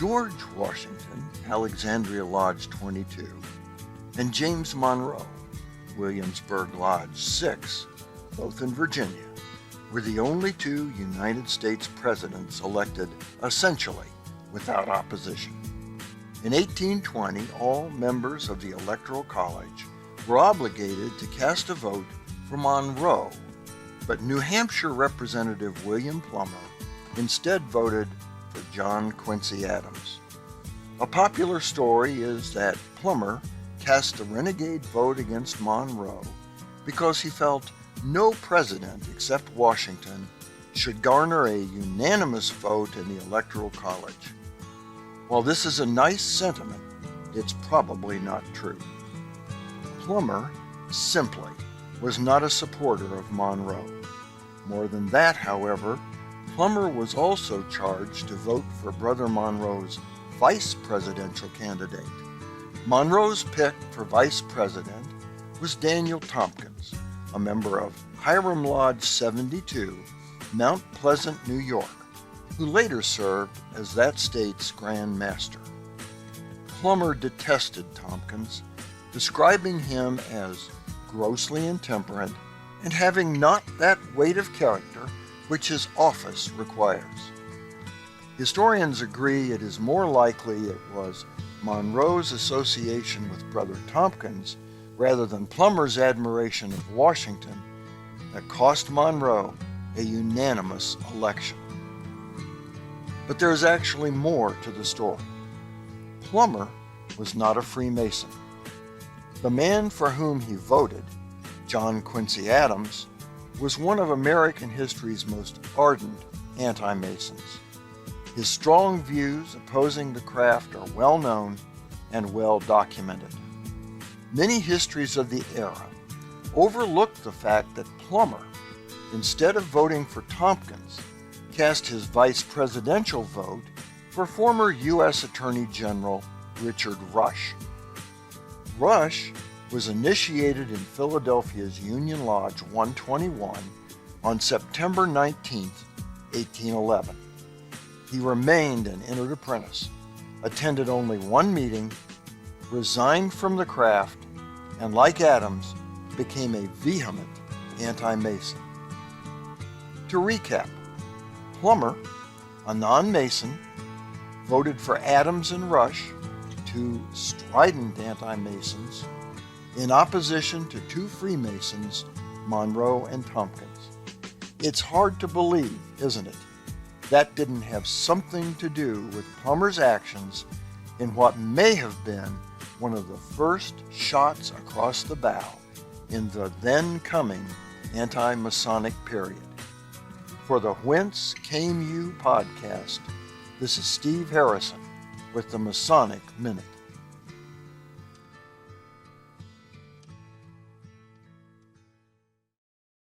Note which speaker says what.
Speaker 1: George Washington, Alexandria Lodge 22, and James Monroe, Williamsburg Lodge 6, both in Virginia, were the only two United States presidents elected essentially without opposition. In 1820, all members of the Electoral College were obligated to cast a vote for Monroe, but New Hampshire Representative William Plummer instead voted for John Quincy Adams. A popular story is that Plummer cast the renegade vote against Monroe because he felt no president except Washington should garner a unanimous vote in the Electoral College. While this is a nice sentiment, it's probably not true. Plummer simply was not a supporter of Monroe. More than that, however, Plummer was also charged to vote for Brother Monroe's vice presidential candidate. Monroe's pick for vice president was Daniel Tompkins, a member of Hiram Lodge 72, Mount Pleasant, New York, who later served as that state's Grand Master. Plummer detested Tompkins, describing him as grossly intemperate and having not that weight of character which his office requires. Historians agree it is more likely it was Monroe's association with Brother Tompkins rather than Plummer's admiration of Washington that cost Monroe a unanimous election. But there is actually more to the story. Plummer was not a Freemason. The man for whom he voted, John Quincy Adams, was one of American history's most ardent anti-Masons. His strong views opposing the craft are well known and well documented. Many histories of the era overlook the fact that Plummer, instead of voting for Tompkins, cast his vice presidential vote for former U.S. Attorney General Richard Rush. Rush was initiated in Philadelphia's Union Lodge 121 on September 19, 1811. He remained an entered apprentice, attended only one meeting, resigned from the craft, and like Adams, became a vehement anti-Mason. To recap, Plummer, a non-Mason, voted for Adams and Rush, two strident anti-Masons, in opposition to two Freemasons, Monroe and Tompkins. It's hard to believe, isn't it? That didn't have something to do with Plummer's actions in what may have been one of the first shots across the bow in the then coming anti-Masonic period. For the Whence Came You podcast, this is Steve Harrison with the Masonic Minute.